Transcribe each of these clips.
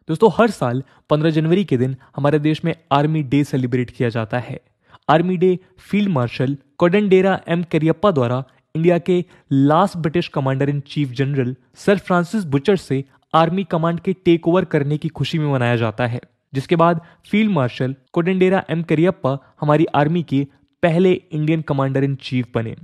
दोस्तों, हर साल 15 जनवरी के दिन हमारे देश में आर्मी डे सेलिब्रेट किया जाता है। Army day field marshal Kodandera M Cariappa द्वारा इंडिया के last British commander in chief general sir Francis Bucher से आर्मी कमांड के टेक ओवर करने की खुशी में मनाया जाता है, जिसके बाद field marshal Kodandera M Cariappa हमारी आर्मी के पहले इंडियन कमांडर इन चीफ बने।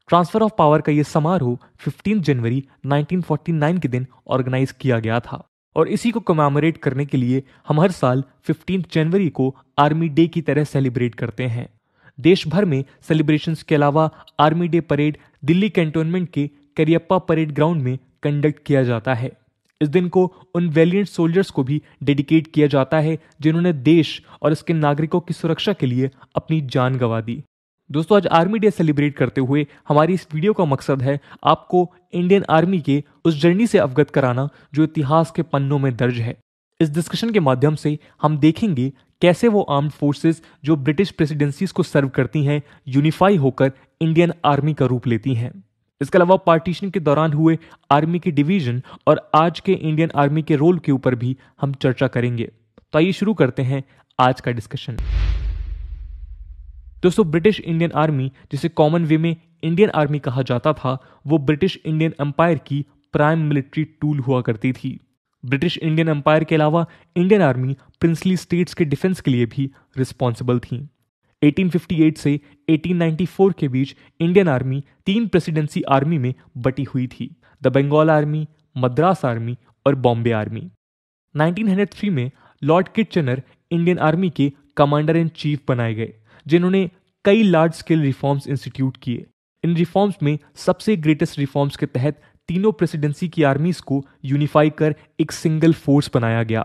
ट्रांसफर ऑफ पावर का यह समारोह 15 जनवरी 1949 के दिन ऑर्गेनाइज किया गया था और इसी को कमेमोरेट करने के लिए हम हर साल 15 जनवरी को आर्मी डे की तरह सेलिब्रेट करते हैं। देश भर में सेलिब्रेशंस के अलावा army day parade Delhi cantonment के करियप्पा परेड ग्राउंड में कंडक्ट किया जाता है। इस दिन को उन वैलियंट सोल्जर्स को भी डेडिकेट किया जाता है जिन्होंने देश और इसके नागरिकों की सुरक्षा के लिए अपनी जान गंवा दी। दोस्तों, आज आर्मी डे सेलिब्रेट करते हुए हमारी इस वीडियो का मकसद है आपको इंडियन आर्मी के उस जर्नी से अवगत कराना जो इतिहास के पन्नों में दर्ज है। इस डिस्कशन के माध्यम से हम देखेंगे कैसे वो आर्म्ड फोर्सेस जो ब्रिटिश प्रेसिडेंसीज को सर्व करती हैं यूनिफाई होकर इंडियन आर्मी का रूप लेती हैं। इसके अलावा पार्टीशन के दौरान हुए आर्मी के डिवीजन और आज के इंडियन आर्मी के रोल के ऊपर भी हम चर्चा करेंगे। तो आइए शुरू करते हैं आज का डिस्कशन। दोस्तों, ब्रिटिश इंडियन आर्मी, जिसे कॉमन वे में इंडियन आर्मी कहा जाता था, वो ब्रिटिश इंडियन एम्पायर की प्राइम मिलिट्री टूल हुआ करती थी। ब्रिटिश इंडियन एम्पायर के अलावा इंडियन आर्मी प्रिंसली स्टेट्स के डिफेंस के लिए भी रिस्पॉन्सिबल थी। 1858 से 1894 के बीच इंडियन आर्मी 3 प्रेसिडेंसी आर्मी में बटी हुई थी: the Bengal army, Madras army और बॉम्बे आर्मी। 1903 में लॉर्ड किटचनर इंडियन आर्मी के कमांडर इन चीफ बनाए गए, जिन्होंने कई लार्ज स्केल रिफॉर्म्स इंस्टीट्यूट किए। इन रिफॉर्म्स में सबसे ग्रेटेस्ट रिफॉर्म्स के तहत तीनों प्रेसिडेंसी की आर्मीज को यूनिफाई कर एक सिंगल फोर्स बनाया गया।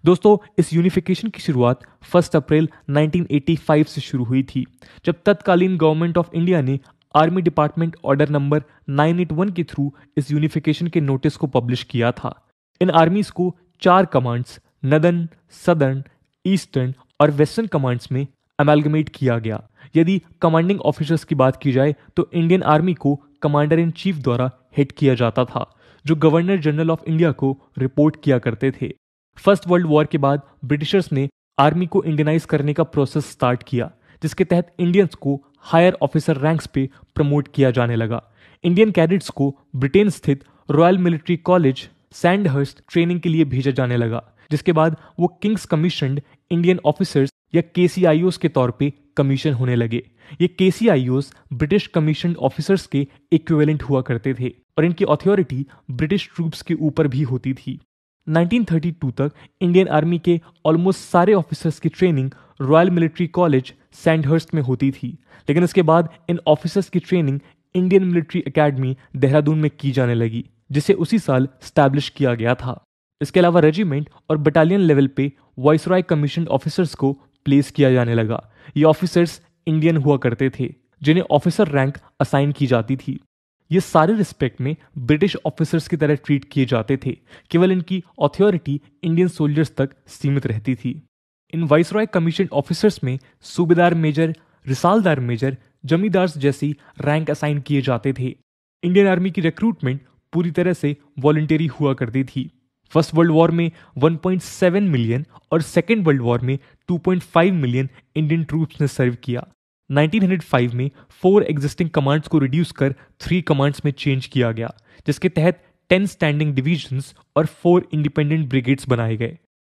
दोस्तों, इस यूनिफिकेशन की शुरुआत 1 अप्रैल 1985 से शुरू हुई थी, जब तत्कालीन गवर्नमेंट ऑफ इंडिया ने आर्मी डिपार्टमेंट ऑर्डर नंबर 981 के थ्रू इस यूनिफिकेशन के नोटिस को पब्लिश किया था। इन आर्मीज को 4 कमांड्स नदर्न, सदर्न, ईस्टर्न और वेस्टर्न कमांड्स में अमेलगमेट किया गया। यदि कमांडिंग ऑफिसर्स की बात की जाए तो इंडियन आर्मी को कमांडर इन चीफ द्वारा हेड किया जाता था, जो गवर्नर जनरल ऑफ इंडिया को रिपोर्ट किया करते थे। फर्स्ट वर्ल्ड वॉर के बाद ब्रिटिशर्स ने आर्मी को इंडियनाइज करने का प्रोसेस स्टार्ट किया, जिसके तहत इंडियंस को हायर ऑफिसर रैंक्स पे प्रमोट किया जाने लगा। इंडियन कैडेट्स को ब्रिटेन स्थित royal military college Sandhurst training के लिए भेजा जाने लगा, जिसके बाद वो किंग्स कमीशन्ड इंडियन ऑफिसर्स या KCIOs के तौर पे कमीशन होने लगे। ये KCIOs ब्रिटिश कमीशन ऑफिसर्स के इक्विवेलेंट हुआ करते थे और इनकी अथॉरिटी ब्रिटिश ट्रूप्स के ऊपर भी होती थी। 1932 तक इंडियन आर्मी के ऑलमोस्ट सारे ऑफिसर्स की training royal military college Sandhurst में होती थी, लेकिन इसके बाद इन ऑफिसर्स की training Indian military academy Dehradun में की जाने लगी, जिसे उसी साल स्टैब्लिश किया गया था। इसके अलावा रेजिमेंट और बटालियन लेवल पे वाइसरॉय कमीशन ऑफिसर्स को प्लेस किया जाने लगा। ये ऑफिसर्स इंडियन हुआ करते थे, जिन्हें ऑफिसर रैंक असाइन की जाती थी। ये सारे रिस्पेक्ट में ब्रिटिश ऑफिसर्स की तरह ट्रीट किए जाते थे, केवल इनकी अथॉरिटी इंडियन सोल्जर्स तक सीमित रहती थी। इन वाइसरॉय कमीशन ऑफिसर्स में सूबेदार मेजर, रिसालदार मेजर, जमींदार जैसी रैंक असाइन किए जाते थे। इंडियन आर्मी की रिक्रूटमेंट पूरी तरह से वॉलंटरी हुआ करती थी। फर्स्ट वर्ल्ड वॉर में 1.7 मिलियन और सेकेंड वर्ल्ड वॉर में 2.5 मिलियन इंडियन ट्रूप्स ने सर्व किया। 1905 में 4 एग्जिस्टिंग कमांड्स को रिड्यूस कर 3 कमांड्स में चेंज किया गया, जिसके तहत 10 स्टैंडिंग डिवीजन्स और 4 इंडिपेंडेंट ब्रिगेड्स बनाए गए।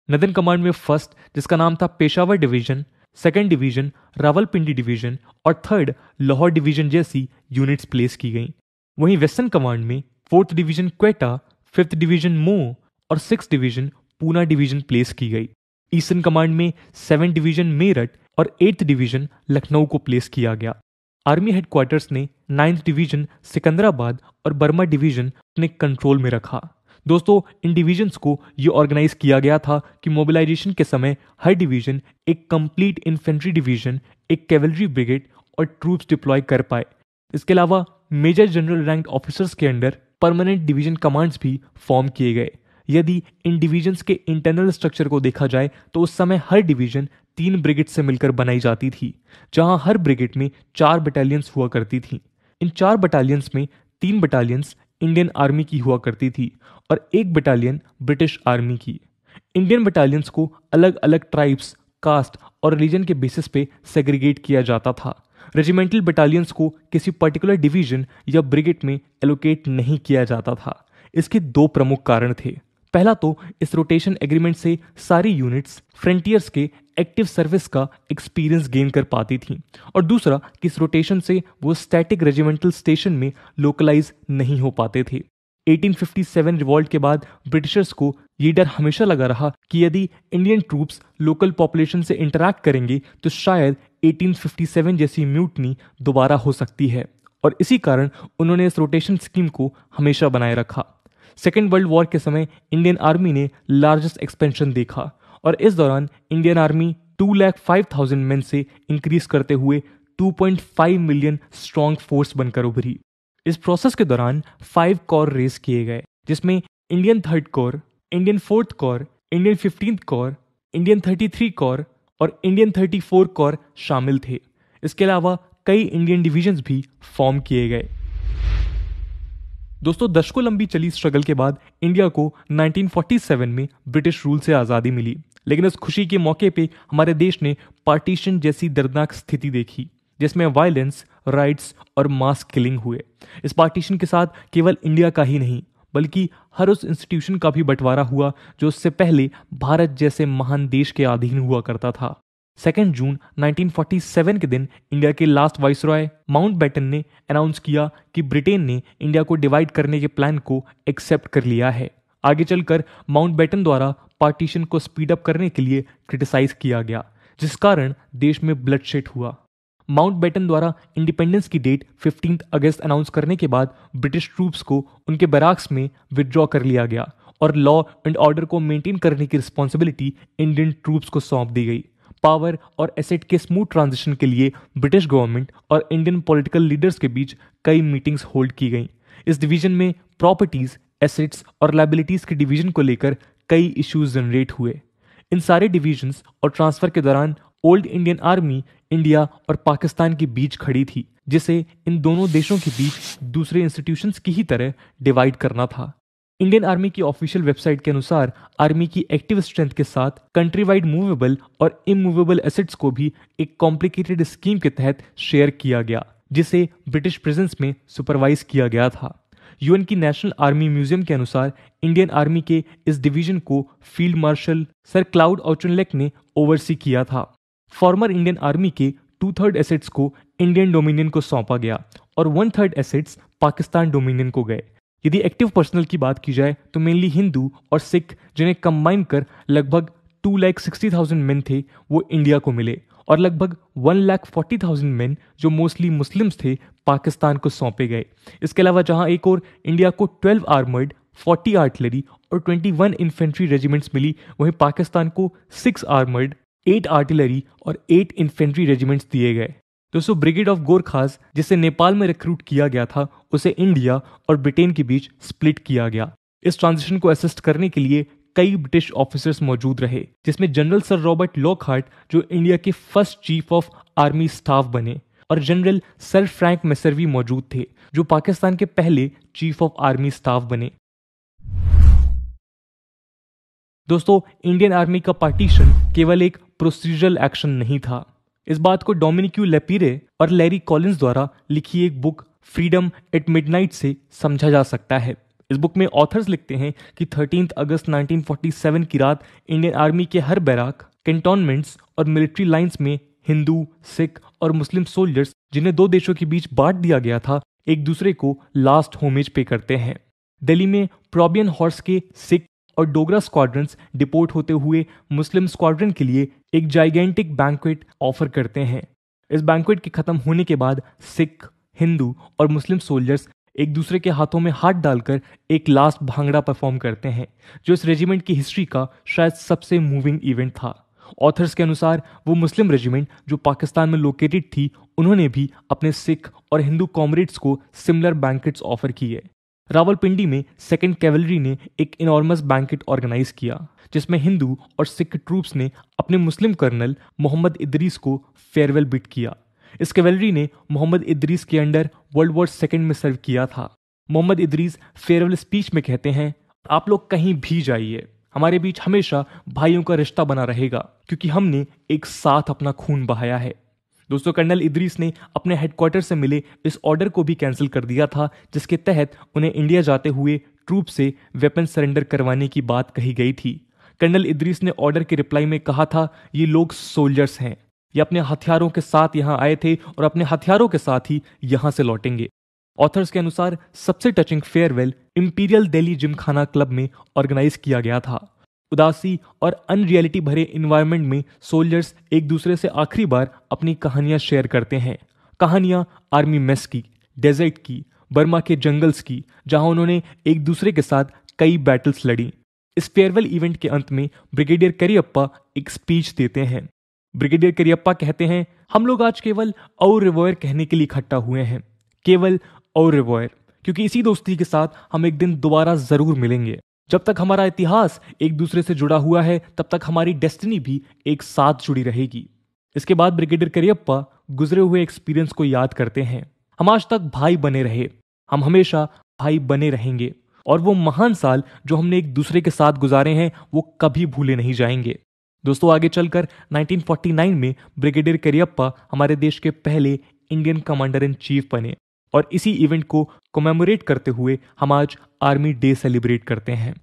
नदर्न कमांड में फर्स्ट, जिसका नाम था Peshawar division, second division Rawalpindi division और थर्ड लाहौर डिवीजन जैसी यूनिट्स प्लेस की गई। वहीं वेस्टर्न कमांड में 4th division Quetta, 5th division मो और 6th division Poona division place की गई। ईस्टर्न कमांड में 7th डिवीजन मेरठ और 8th डिवीजन लखनऊ को प्लेस किया गया। आर्मी हेडक्वार्टर्स ने 9th डिवीजन सिकंदराबाद और बर्मा डिवीजन अपने कंट्रोल में रखा। दोस्तों, इन डिवीजन्स को ये ऑर्गेनाइज किया गया था कि मोबिलाइजेशन के समय हर डिवीजन एक कंप्लीट इन्फेंट्री डिवीजन, एक कैवलरी ब्रिगेड और ट्रूप्स डिप्लॉय कर पाए। इसके अलावा मेजर जनरल रैंक ऑफिसर्स के अंडर परमानेंट डिवीजन कमांड्स भी फॉर्म किए गए। यदि इन डिवीजन्स के इंटरनल स्ट्रक्चर को देखा जाए तो उस समय हर डिवीजन 3 ब्रिगेड से मिलकर बनाई जाती थी, जहां हर ब्रिगेड में 4 बटालियंस हुआ करती थी। इन 4 बटालियंस में 3 बटालियंस इंडियन आर्मी की हुआ करती थी और 1 बटालियन ब्रिटिश आर्मी की। इंडियन बटालियंस को अलग अलग ट्राइब्स, कास्ट और रिलीजन के बेसिस पे सेग्रीगेट किया जाता था। रेजिमेंटल बटालियंस को किसी पर्टिकुलर डिवीजन या ब्रिगेड में एलोकेट नहीं किया जाता था। इसके 2 प्रमुख कारण थे। पहला तो इस रोटेशन एग्रीमेंट से सारी यूनिट्स फ्रंटियर्स के एक्टिव सर्विस का एक्सपीरियंस गेन कर पाती थी, और दूसरा कि इस रोटेशन से वो स्टैटिक रेजिमेंटल स्टेशन में लोकलाइज नहीं हो पाते थे। 1857 रिवॉल्ट के बाद ब्रिटिशर्स को ये डर हमेशा लगा रहा कि यदि इंडियन ट्रूप्स लोकल पॉपुलेशन से इंटरैक्ट करेंगे तो शायद 1857 जैसी म्यूटनी दोबारा हो सकती है, और इसी कारण उन्होंने इस रोटेशन स्कीम को हमेशा बनाए रखा। सेकेंड वर्ल्ड वॉर के समय इंडियन आर्मी ने लार्जेस्ट एक्सपेंशन देखा और इस दौरान इंडियन आर्मी 2,05,000 मैन से इंक्रीज करते हुए 2.5 मिलियन स्ट्रॉन्ग फोर्स बनकर उभरी। इस प्रोसेस के दौरान 5 कोर रेस किए गए, जिसमें Indian 3rd core, Indian 4th core, Indian 15th core, Indian 33 core और इंडियन 34 कोर शामिल थे। इसके अलावा कई इंडियन डिवीजन्स भी फॉर्म किए गए। दोस्तों, दशकों लंबी चली स्ट्रगल के बाद इंडिया को 1947 में ब्रिटिश रूल से आज़ादी मिली, लेकिन इस खुशी के मौके पे हमारे देश ने पार्टीशन जैसी दर्दनाक स्थिति देखी, जिसमें वायलेंस, राइट्स और मास किलिंग हुए। इस पार्टीशन के साथ केवल इंडिया का ही नहीं बल्कि हर उस इंस्टीट्यूशन का भी बंटवारा हुआ जो उससे पहले भारत जैसे महान देश के अधीन हुआ करता था। 2 जून 1947 के दिन इंडिया के लास्ट वाइसरॉय माउंटबेटन ने अनाउंस किया कि ब्रिटेन ने इंडिया को डिवाइड करने के प्लान को एक्सेप्ट कर लिया है। आगे चलकर माउंटबेटन द्वारा पार्टीशन को स्पीड अप करने के लिए क्रिटिसाइज किया गया, जिस कारण देश में ब्लडशेड हुआ। माउंटबेटन द्वारा इंडिपेंडेंस की डेट 15 अगस्त अनाउंस करने के बाद ब्रिटिश ट्रूप्स को उनके बैराक्स में विथड्रॉ कर लिया गया और लॉ एंड ऑर्डर को मेंटेन करने की रिस्पॉन्सिबिलिटी इंडियन ट्रूप्स को सौंप दी गई। पावर और एसेट के स्मूथ ट्रांजिशन के लिए ब्रिटिश गवर्नमेंट और इंडियन पॉलिटिकल लीडर्स के बीच कई मीटिंग्स होल्ड की गईं। इस डिवीजन में प्रॉपर्टीज, एसेट्स और लायबिलिटीज के डिवीजन को लेकर कई इश्यूज जनरेट हुए। इन सारे डिवीजन्स और ट्रांसफर के दौरान ओल्ड इंडियन आर्मी इंडिया और पाकिस्तान के बीच खड़ी थी, जिसे इन दोनों देशों के बीच दूसरे इंस्टीट्यूशंस की ही तरह डिवाइड करना था। इंडियन आर्मी की ऑफिशियल वेबसाइट के अनुसार आर्मी की एक्टिव स्ट्रेंथ के साथ कंट्री वाइड मूवेबल और इमूवेबल एसेट्स को भी एक कॉम्प्लिकेटेड स्कीम के तहत शेयर किया गया, जिसे ब्रिटिश प्रेजेंस में सुपरवाइज किया गया था। यूएन की नेशनल आर्मी म्यूजियम के अनुसार इंडियन आर्मी के इस डिवीजन को फील्ड मार्शल सर क्लाउड ऑचनलेक ने ओवरसी किया था। फॉर्मर इंडियन आर्मी के 2/3 एसेट्स को इंडियन डोमिनियन को सौंपा गया और 1/3 एसेट्स पाकिस्तान डोमिनियन को गए। यदि एक्टिव पर्सनल की बात की जाए तो मेनली हिंदू और सिख, जिन्हें कंबाइन कर लगभग 2,60,000 मैन थे, वो इंडिया को मिले और लगभग 1,40,000 मैन जो मोस्टली मुस्लिम्स थे पाकिस्तान को सौंपे गए। इसके अलावा जहां एक और इंडिया को 12 आर्मर्ड, 40 आर्टिलरी और 21 इन्फेंट्री रेजिमेंट्स मिली, वहीं पाकिस्तान को 6 आर्मर्ड, 8 आर्टिलरी और 8 इन्फेंट्री रेजिमेंट्स दिए गए। दोस्तों, ब्रिगेड ऑफ गोरखास, जिसे नेपाल में रिक्रूट किया गया था, उसे इंडिया और ब्रिटेन के बीच स्प्लिट किया गया। इस ट्रांजिशन को असिस्ट करने के लिए कई ब्रिटिश ऑफिसर्स मौजूद रहे, जिसमें जनरल सर रॉबर्ट लॉकहार्ट जो इंडिया के first chief of army staff बने, और जनरल सर फ्रैंक मैसर्वी मौजूद थे जो पाकिस्तान के पहले चीफ ऑफ आर्मी स्टाफ बने। दोस्तों, इंडियन आर्मी का पार्टीशन केवल एक प्रोसीजरल एक्शन नहीं था। इस बात को डोमिनिक्यू लेपिरे और लैरी कॉलिंस द्वारा लिखी एक बुक फ्रीडम एट मिडनाइट से समझा जा सकता है। इस बुक में ऑथर्स लिखते हैं कि 13 अगस्त 1947 की रात इंडियन आर्मी के हर बैराक, कैंटोनमेंट्स और मिलिट्री लाइंस में हिंदू, सिख और मुस्लिम सोल्जर्स, जिन्हें 2 देशों के बीच बांट दिया गया था, एक दूसरे को लास्ट होमेज पे करते हैं। दिल्ली में प्रोबियन हॉर्स के सिख और डोगरा स्क्वाड्रंस डिपोर्ट होते हुए मुस्लिम स्क्वाड्रन के लिए एक जाइगेंटिक बैंक्वेट ऑफर करते हैं। इस बैंक्वेट के खत्म होने के बाद सिख, हिंदू और मुस्लिम सोल्जर्स एक दूसरे के हाथों में हाथ डालकर एक लास्ट भांगड़ा परफॉर्म करते हैं, जो इस रेजिमेंट की हिस्ट्री का शायद सबसे मूविंग इवेंट था। ऑथर्स के अनुसार वो मुस्लिम रेजिमेंट जो पाकिस्तान में लोकेटेड थी, उन्होंने भी अपने सिख और हिंदू कॉमरेड्स को सिमिलर बैंकेट्स ऑफर किए। रावलपिंडी में 2nd कैवलरी ने एक इनॉर्मस बैंकेट ऑर्गेनाइज किया, जिसमें हिंदू और सिख ट्रूप्स ने अपने मुस्लिम कर्नल मोहम्मद इदरीस को फेयरवेल बिट किया। इस कैवलरी ने मोहम्मद इदरीस के अंडर वर्ल्ड वॉर 2 में सर्व किया था। मोहम्मद इदरीस फेयरवेल स्पीच में कहते हैं, आप लोग कहीं भी जाइए, हमारे बीच हमेशा भाइयों का रिश्ता बना रहेगा क्योंकि हमने एक साथ अपना खून बहाया है। दोस्तों, कर्नल इदरीस ने अपने हेडक्वार्टर से मिले इस ऑर्डर को भी कैंसिल कर दिया था जिसके तहत उन्हें इंडिया जाते हुए ट्रूप से वेपन सरेंडर करवाने की बात कही गई थी। कर्नल इदरीस ने ऑर्डर के रिप्लाई में कहा था, ये लोग सोल्जर्स हैं, ये अपने हथियारों के साथ यहां आए थे और अपने हथियारों के साथ ही यहां से लौटेंगे। ऑथर्स के अनुसार सबसे touching farewell imperial Delhi Gymkhana club में ऑर्गेनाइज किया गया था। उदासी और अनरियलिटी भरे इन्वायरमेंट में सोल्जर्स एक दूसरे से आखिरी बार अपनी कहानियां शेयर करते हैं। कहानियां आर्मी मेस की, डेजर्ट की, बर्मा के जंगल्स की, जहां उन्होंने एक दूसरे के साथ कई बैटल्स लड़ी। इस फेयरवेल इवेंट के अंत में ब्रिगेडियर करियप्पा एक स्पीच देते हैं। ब्रिगेडियर करियप्पा कहते हैं, हम लोग आज केवल औ रिवॉयर कहने के लिए इकट्ठा हुए हैं, केवल औ रिवॉयर, क्योंकि इसी दोस्ती के साथ हम एक दिन दोबारा जरूर मिलेंगे। जब तक हमारा इतिहास एक दूसरे से जुड़ा हुआ है तब तक हमारी डेस्टिनी भी एक साथ जुड़ी रहेगी। इसके बाद ब्रिगेडियर करियप्पा गुजरे हुए एक्सपीरियंस को याद करते हैं। हम आज तक भाई बने रहे, हम हमेशा भाई बने रहेंगे और वो महान साल जो हमने एक दूसरे के साथ गुजारे हैं वो कभी भूले नहीं जाएंगे। दोस्तों, आगे चलकर 1949 में ब्रिगेडियर करियप्पा हमारे देश के पहले इंडियन कमांडर इन चीफ बने और इसी इवेंट को कोमेमोरेट करते हुए हम आज आर्मी डे सेलिब्रेट करते हैं।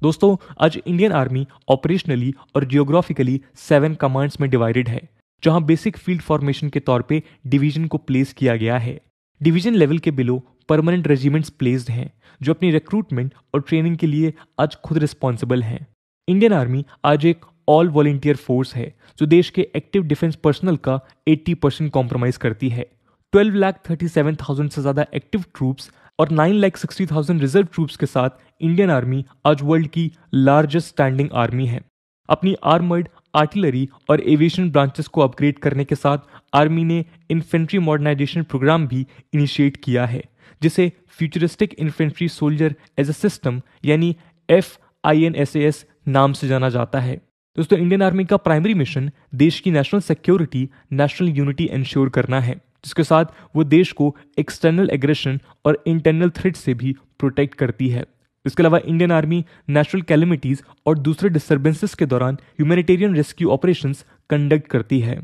दोस्तों, आज इंडियन आर्मी ऑपरेशनली और जियोग्राफिकली 7 कमांड्स में डिवाइडेड है, जहां बेसिक फील्ड फॉर्मेशन के तौर पे डिवीजन को प्लेस किया गया है। डिवीजन लेवल के बिलो परमानेंट रेजिमेंट्स प्लेस्ड हैं जो अपनी रिक्रूटमेंट और ट्रेनिंग के लिए आज खुद रिस्पॉन्सिबल हैं। इंडियन आर्मी आज एक ऑल वॉलंटियर फोर्स है जो देश के एक्टिव डिफेंस पर्सनल का 80% कॉम्प्रोमाइज करती है। 12,37,000 से ज्यादा एक्टिव ट्रूप्स और 9,60,000 रिजर्व ट्रूप्स के साथ इंडियन आर्मी आज वर्ल्ड की लार्जेस्ट स्टैंडिंग आर्मी है। अपनी आर्मर्ड, आर्टिलरी और एविएशन ब्रांचेस को अपग्रेड करने के साथ आर्मी ने इन्फेंट्री मॉडर्नाइजेशन प्रोग्राम भी इनिशिएट किया है जिसे futuristic infantry soldier as a system यानी FINSAS नाम से जाना जाता है। दोस्तों, इंडियन आर्मी का प्राइमरी मिशन देश की national security, national unity ensure करना है, जिसके साथ वो देश को एक्सटर्नल एग्रेशन और इंटरनल थ्रेट से भी प्रोटेक्ट करती है। इसके अलावा इंडियन आर्मी नेचुरल कैलेमिटीज और दूसरे डिस्टर्बेंसेस के दौरान ह्यूमैनिटेरियन रेस्क्यू ऑपरेशंस कंडक्ट करती है।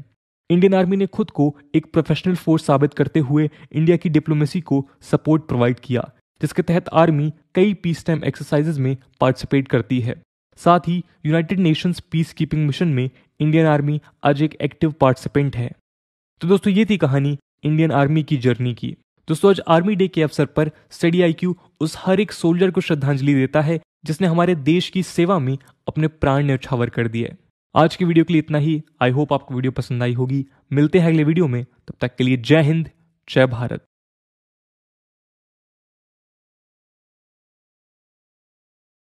इंडियन आर्मी ने खुद को एक प्रोफेशनल फोर्स साबित करते हुए इंडिया की डिप्लोमेसी को सपोर्ट प्रोवाइड किया, जिसके तहत आर्मी कई पीस टाइम एक्सरसाइजेज में पार्टिसिपेट करती है। साथ ही United Nations peace keeping mission में इंडियन आर्मी आज एक एक्टिव पार्टिसिपेंट है। तो दोस्तों, ये थी कहानी इंडियन आर्मी की जर्नी की। दोस्तों, आज आर्मी डे के अवसर पर स्टडी IQ उस हर एक सोल्जर को श्रद्धांजलि देता है जिसने हमारे देश की सेवा में अपने प्राण न्यौछावर कर दिए। आज की वीडियो के लिए इतना ही। आई होप आपको वीडियो पसंद आई होगी। मिलते हैं अगले वीडियो में, तब तक के लिए जय हिंद, जय भारत।